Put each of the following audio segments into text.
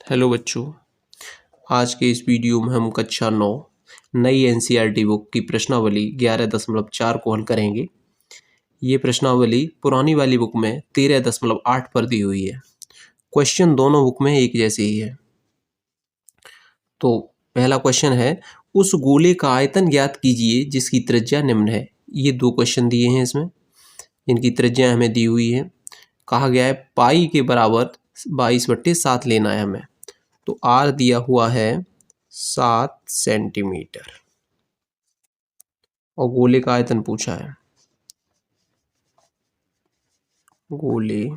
Hello बच्चों, आज के इस वीडियो में हम कक्षा 9 नई एनसीईआरटी बुक की प्रश्नावली 11.4 को हल करेंगे। ये प्रश्नावली पुरानी वाली बुक में 13.8 पर दी हुई है। क्वेश्चन दोनों बुक में एक जैसे ही है। तो पहला क्वेश्चन है, उस गोले का आयतन ज्ञात कीजिए जिसकी त्रिज्या निम्न है। ये दो क्वेश्चन दिए हैं इसमें, इनकी त्रिज्या हमें दी हुई है। कहा गया है पाई के बराबर 22/7 लेना है हमें। तो आर दिया हुआ है 7 सेंटीमीटर और गोले का आयतन पूछा है। गोले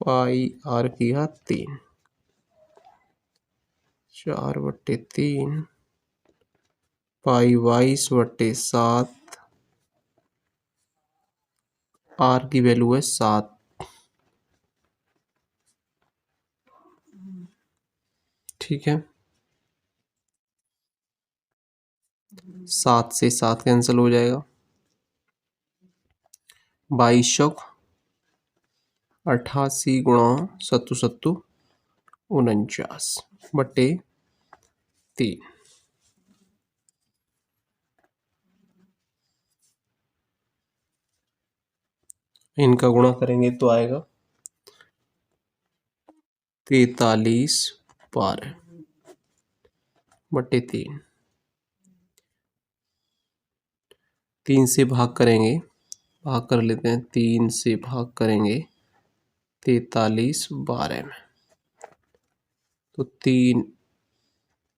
पाई आर किया 3, 4/3 पाई 22/7, आर की वैल्यू है 7। ठीक है, 7 से 7 कैंसिल हो जाएगा। 22 चौक 88 गुणा 7 7 49/3। इनका गुणा करेंगे तो आएगा 43/12/3। 3 से भाग करेंगे, भाग कर लेते हैं, 3 से भाग करेंगे 43/12 में, तो 3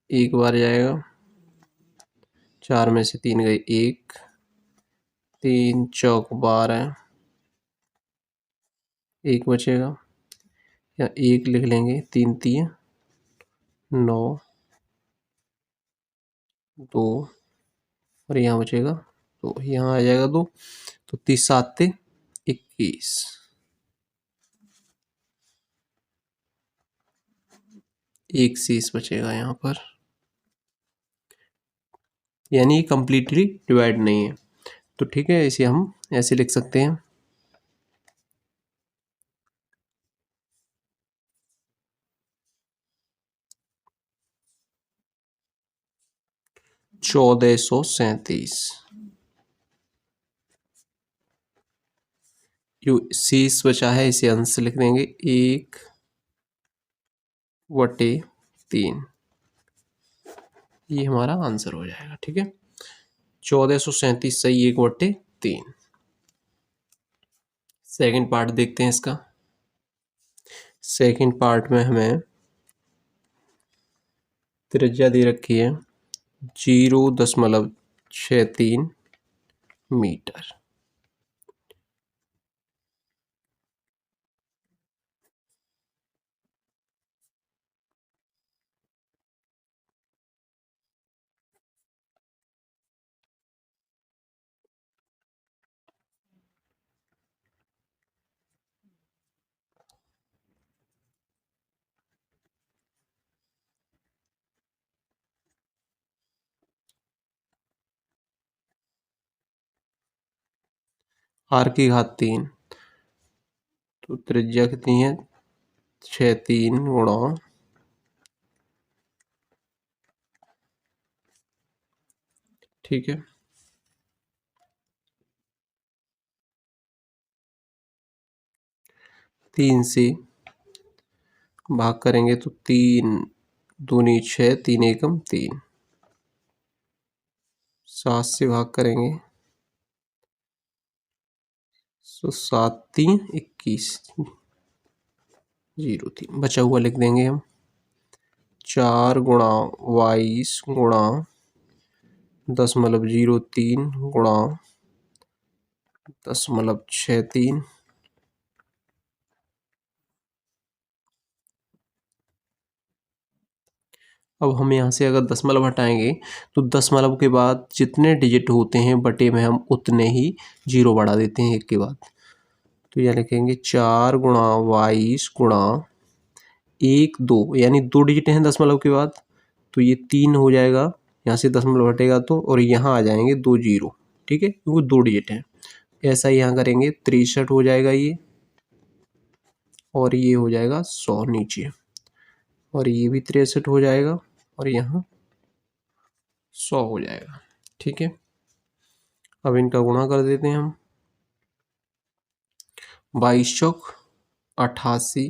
एक बार जाएगा, 4 में से 3 गए 1, 3 चौक 12, 1 बचेगा, या 1 लिख लेंगे, 3 3 9, 2 और यहाँ बचेगा, तो यहाँ आ जाएगा 2, तो 30 7 21, 1 शेष बचेगा यहाँ पर, यानी कंप्लीटली डिवाइड नहीं है। तो ठीक है, इसे हम ऐसे लिख सकते हैं, चौदह सौ सैंतीस। जो शेष बचा है इसे अंश लिख देंगे 1/3। ये हमारा आंसर हो जाएगा। ठीक है, 1437 सही 1/3। सेकंड पार्ट देखते हैं इसका। सेकंड पार्ट में हमें त्रिज्या दे रखी है 0.63 मीटर। आर की घात 3, तो त्रिज्या कितनी है 63 गुणा, ठीक है, 3 से भाग करेंगे तो 3 दूनी 6, 3 एकम 3, 7 से भाग करेंगे तो 7 3 21, 0 3 बचा हुआ लिख देंगे हम। 4 गुणा 22 गुणा 0.03 गुणा 0.63। अब हम यहाँ से अगर दशमलव हटाएंगे तो दशमलव के बाद जितने डिजिट होते हैं बटे में हम उतने ही जीरो बढ़ा देते हैं एक के बाद। तो यह लिखेंगे 4 गुणा 22 गुणा 1 2, यानी 2 डिजिट हैं दशमलव के बाद, तो ये 3 हो जाएगा यहाँ से दशमलव हटेगा तो, और यहाँ आ जाएंगे 2 जीरो, ठीक है, क्योंकि 2 डिजिट है। ऐसा ही यहाँ करेंगे, 63 हो जाएगा ये, और ये हो जाएगा 100 नीचे, और ये भी 63 हो जाएगा, और यहाँ 100 हो जाएगा, ठीक है। अब इनका गुणा कर देते हैं हम। 22 चौक 88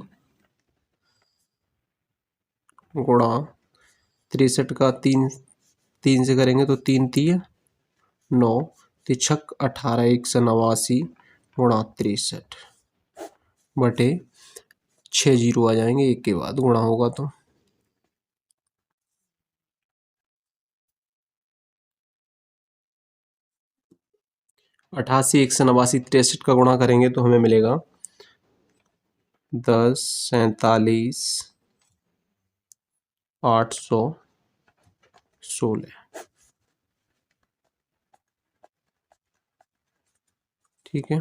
गुणा 63 का 3 से करेंगे तो 3 3 9, तिछक 18 1 से 89 गुणा 63 बटे 6 जीरो आ जाएंगे एक के बाद गुणा होगा तो। अठासी 1 से 89 63 का गुणा करेंगे तो हमें मिलेगा 10 47 816, ठीक है।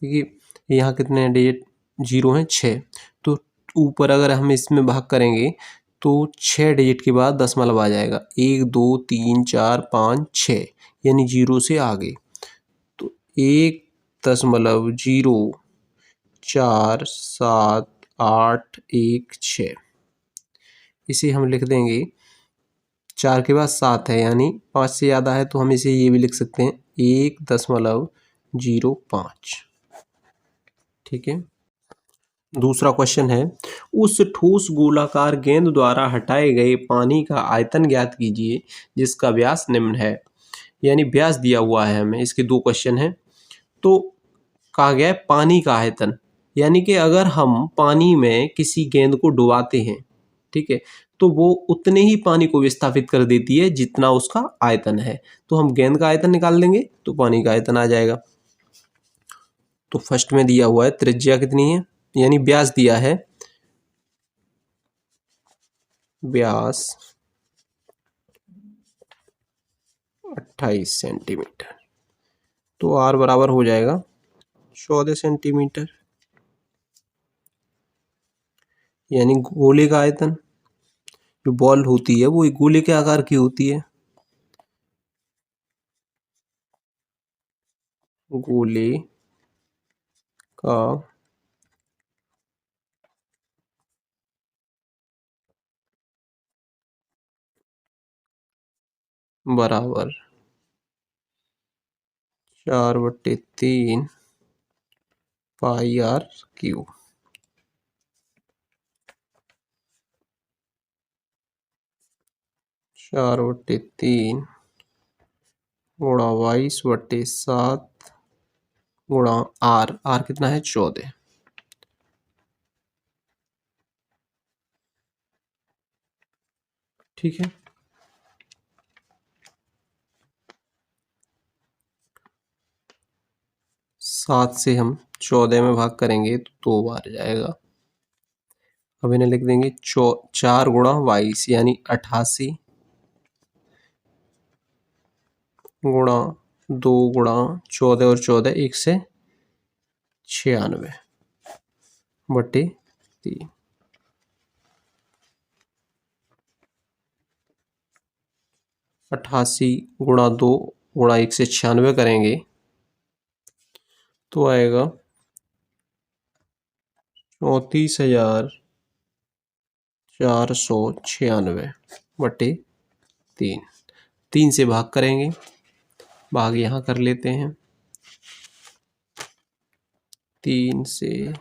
देखिए यहाँ कितने डिजिट जीरो हैं, 6, तो ऊपर अगर हम इसमें भाग करेंगे तो 6 डिजिट के बाद दशमलव आ जाएगा, 1 2 3 4 5 6, यानी जीरो से आगे, तो 1.047816, इसे हम लिख देंगे, 4 के बाद 7 है यानी 5 से ज़्यादा है, तो हम इसे ये भी लिख सकते हैं 1.05, ठीक है। दूसरा क्वेश्चन है, उस ठोस गोलाकार गेंद द्वारा हटाए गए पानी का आयतन ज्ञात कीजिए जिसका व्यास निम्न है। यानी व्यास दिया हुआ है हमें, इसके दो क्वेश्चन हैं। तो कहा गया है पानी का आयतन, यानी कि अगर हम पानी में किसी गेंद को डुबाते हैं, ठीक है, तो वो उतने ही पानी को विस्थापित कर देती है जितना उसका आयतन है। तो हम गेंद का आयतन निकाल लेंगे तो पानी का आयतन आ जाएगा। तो फर्स्ट में दिया हुआ है त्रिज्या कितनी है, यानी व्यास दिया है, व्यास 28 सेंटीमीटर, तो आर बराबर हो जाएगा 14 सेंटीमीटर, यानी गोले का आयतन, जो बॉल होती है वो एक गोले के आकार की होती है, गोले का बराबर 4/3 पाई आर क्यू, 4/3 गुणा 22/7 गुणा आर, आर कितना है 14, ठीक है। 7 से हम 14 में भाग करेंगे तो 2 बार जाएगा। अब इन्हें लिख देंगे 4 गुणा 22 यानी 88 गुणा 2 गुणा 14 और 14 1 से 96 बटे 3, 88 गुणा 2 गुणा 1 से 96 करेंगे तो आएगा 34,496 बटे 3, 3 से भाग करेंगे, भाग यहाँ कर लेते हैं, 3 से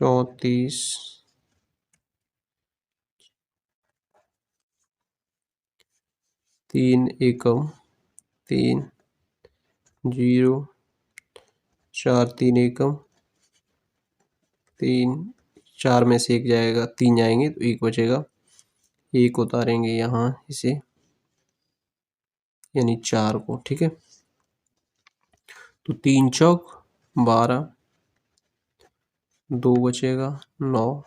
34 3 एकम 3 जीरो 4 3 एकम 3, 4 में से 1 जाएगा, 3 जाएंगे तो 1 बचेगा, 1 उतारेंगे यहाँ इसे, यानी 4 को, ठीक है। तो 3 चौक 12, 2 बचेगा 9,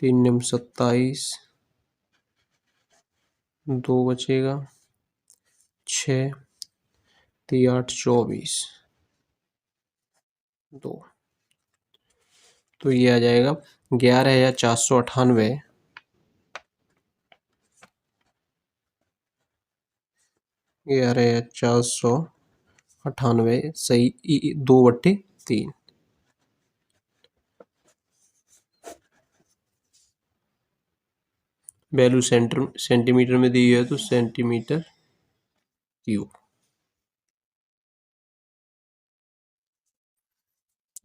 3 निम 27, 2 बचेगा 6, 3 8 24, 2, तो ये आ जाएगा 11,498, 11,498 सही 2/3। वैल्यू सेंटीमीटर में दी है तो सेंटीमीटर क्यूब।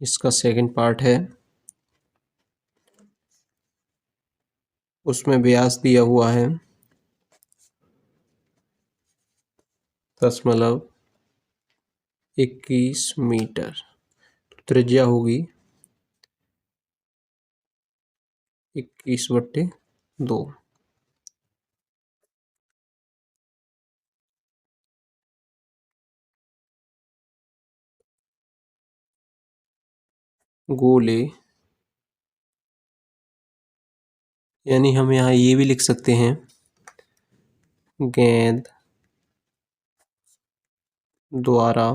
इसका सेकंड पार्ट है, उसमें व्यास दिया हुआ है 10.21 मीटर, त्रिज्या होगी 21/2। गोले, यानी हम यहाँ ये भी लिख सकते हैं, गेंद द्वारा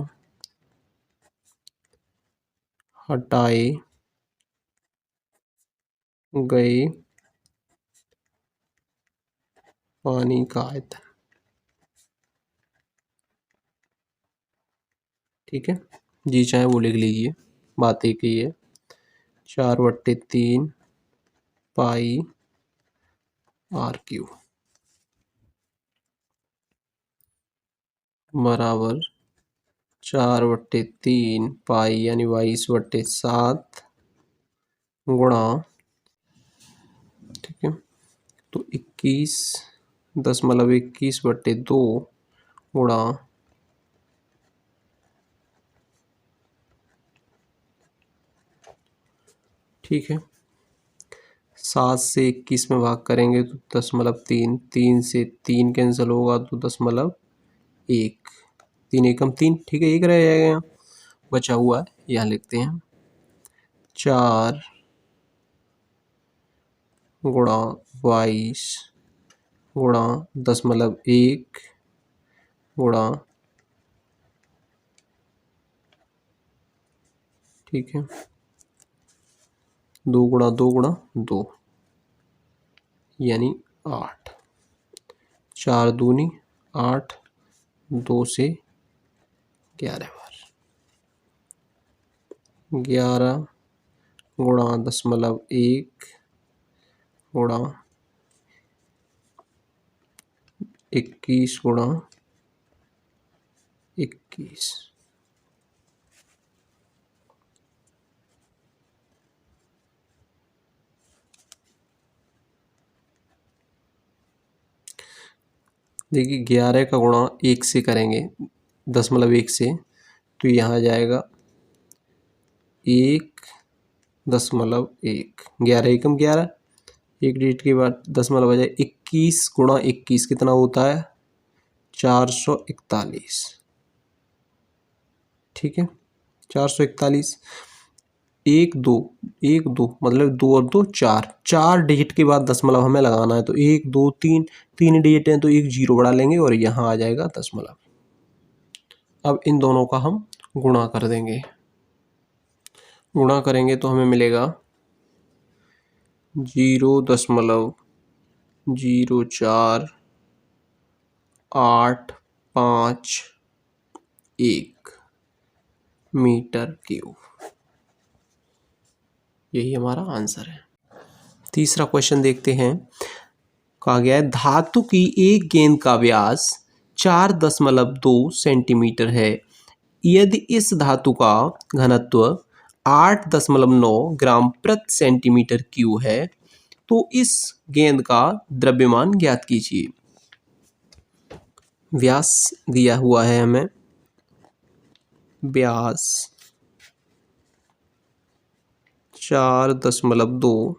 हटाए गए पानी का आयतन। ठीक है, जी चाहे वो लिख लीजिए, बात एक ही है। 4/3 पाई r³ बराबर 4/3 पाई यानी 22/7 गुणा, ठीक है, तो 21.21/2 गुणा, ठीक है, 7 से 21 में भाग करेंगे तो 0.3, 3 से 3 कैंसिल होगा तो 0.1, 3 एकम 3, ठीक है, एक रह जाएगा यहाँ, बचा हुआ है यहाँ लिखते हैं 4 गुणा 22 गुणा 0.1 गुणा, ठीक है, 2 गुणा 2 गुणा 2 यानी 8, 4 दूनी 8, 2 से 11 बार, 11 गुणा 0.1 गुणा 21 गुणा 21, देखिए 11 का गुणा 1 से करेंगे 0.1 से तो यहाँ आ जाएगा 1.1, 11 एकम 11, एक डिजिट के बाद 0.1 बजाय 21 गुणा 21 कितना होता है 441, ठीक है, 441, 1 2 मतलब 2 और 2 4, 4 डिजिट के बाद दशमलव हमें लगाना है तो 1 2 3, 3 डिजिट हैं तो एक 0 बढ़ा लेंगे और यहाँ आ जाएगा दशमलव। अब इन दोनों का हम गुणा कर देंगे, गुणा करेंगे तो हमें मिलेगा 0.04851 मीटर क्यूब, यही हमारा आंसर है। तीसरा क्वेश्चन देखते हैं, कहा गया है धातु की एक गेंद का व्यास 4.2 सेंटीमीटर है, यदि इस धातु का घनत्व 8.9 ग्राम प्रति सेंटीमीटर क्यूब है तो इस गेंद का द्रव्यमान ज्ञात कीजिए। व्यास दिया हुआ है हमें, व्यास 4.2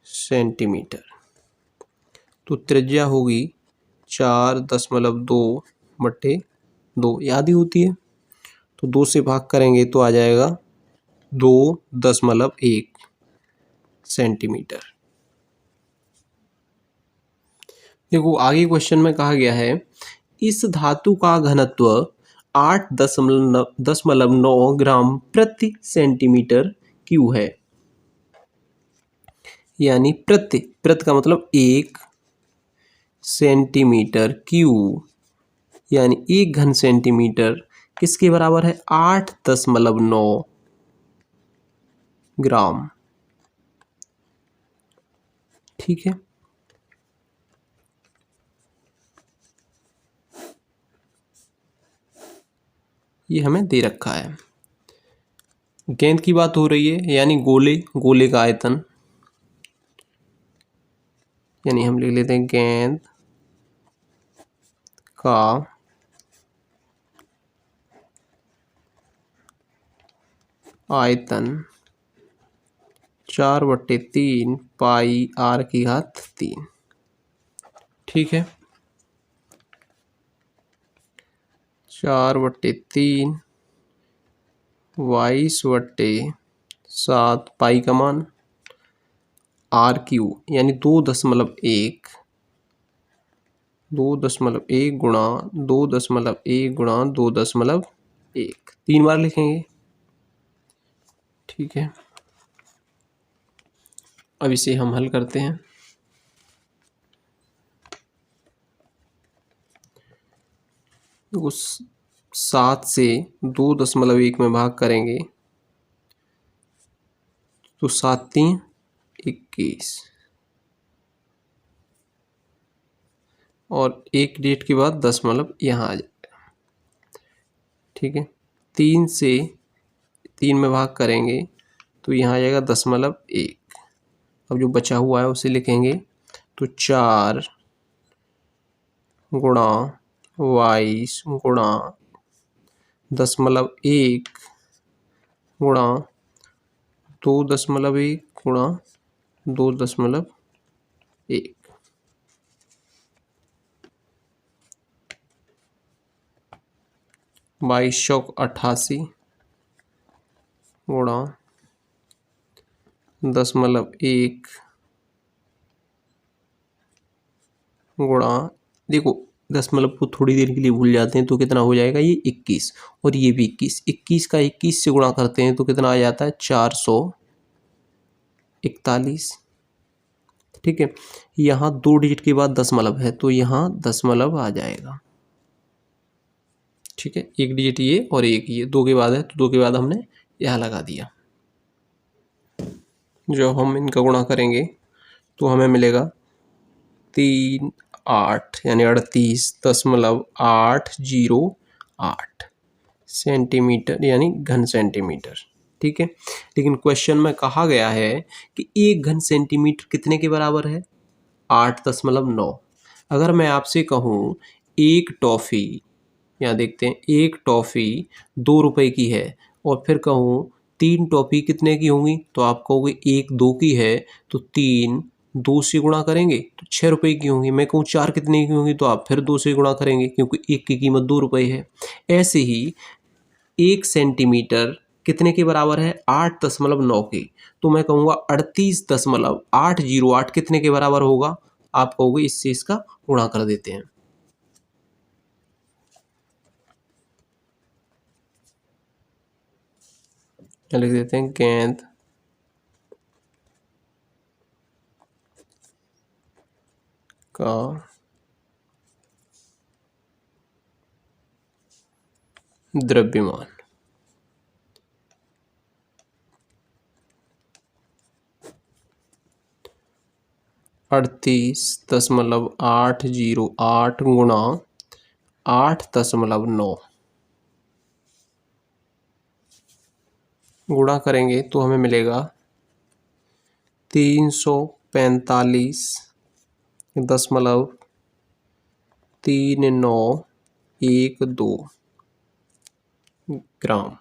सेंटीमीटर, तो त्रिज्या होगी 4.2/2, याद ही होती है, तो 2 से भाग करेंगे तो आ जाएगा 2.1 सेंटीमीटर। देखो आगे क्वेश्चन में कहा गया है इस धातु का घनत्व 8.9 ग्राम प्रति सेंटीमीटर क्यू है, यानी प्रति का मतलब 1 सेंटीमीटर क्यूब, यानी 1 घन सेंटीमीटर किसके बराबर है? 8.9 ग्राम। ठीक है, ये हमें दे रखा है। गेंद की बात हो रही है, यानी गोले का आयतन, यानी हम लिख लेते हैं गेंद का आयतन 4/3 पाई r की घात 3। ठीक है, 4/3 22/7 पाई का मान r³ यानी 2.1 गुणा 2.1 गुणा 2.1, 3 बार लिखेंगे। ठीक है, अब इसे हम हल करते हैं। उस 7 से 2.1 में भाग करेंगे तो 7×3 21, और 1 डेट के बाद 10 यहाँ आ जाएगा। ठीक है, 3 से 3 में भाग करेंगे तो यहाँ आ जाएगा 10.1। अब जो बचा हुआ है उसे लिखेंगे, तो 4 गुणा 22 गुणा 10.1 गुणा 2.1 गुणा 2.1, 22 चौक 88 गुणा 10.1 गुणा, देखो 10 को थोड़ी देर के लिए भूल जाते हैं तो कितना हो जाएगा, ये 21, और ये भी 21। 21 का 21 से गुणा करते हैं तो कितना आ जाता है? 441। ठीक है, यहाँ 2 डिजिट के बाद दशमलव है तो यहाँ दशमलव आ जाएगा। ठीक है, 1 डिजिट ये और 1 ये, 2 के बाद है तो 2 के बाद हमने यहाँ लगा दिया। जब हम इनका गुणा करेंगे तो हमें मिलेगा 3 8 यानी 38.808 सेंटीमीटर, यानी घन सेंटीमीटर। ठीक है, लेकिन क्वेश्चन में कहा गया है कि 1 घन सेंटीमीटर कितने के बराबर है? 8.9। अगर मैं आपसे कहूँ एक टॉफ़ी, यहाँ देखते हैं, एक टॉफ़ी 2 रुपए की है, और फिर कहूँ 3 टॉफ़ी कितने की होंगी, तो आप कहोगे 1 2 की है तो 3 2 से गुणा करेंगे तो 6 रुपए की होंगी। मैं कहूँ 4 कितने की होंगी, तो आप फिर 2 से गुणा करेंगे क्योंकि 1 की कीमत 2 रुपए है। ऐसे ही 1 सेंटीमीटर कितने के बराबर है? 8.9 के, तो मैं कहूँगा 38.808 कितने के बराबर होगा? आप कहोगे इससे इसका गुणा कर देते हैं। लिख देते हैं गेंद का द्रव्यमान 38.808 गुणा 8.9 गुणा करेंगे तो हमें मिलेगा 345.3912 ग्राम।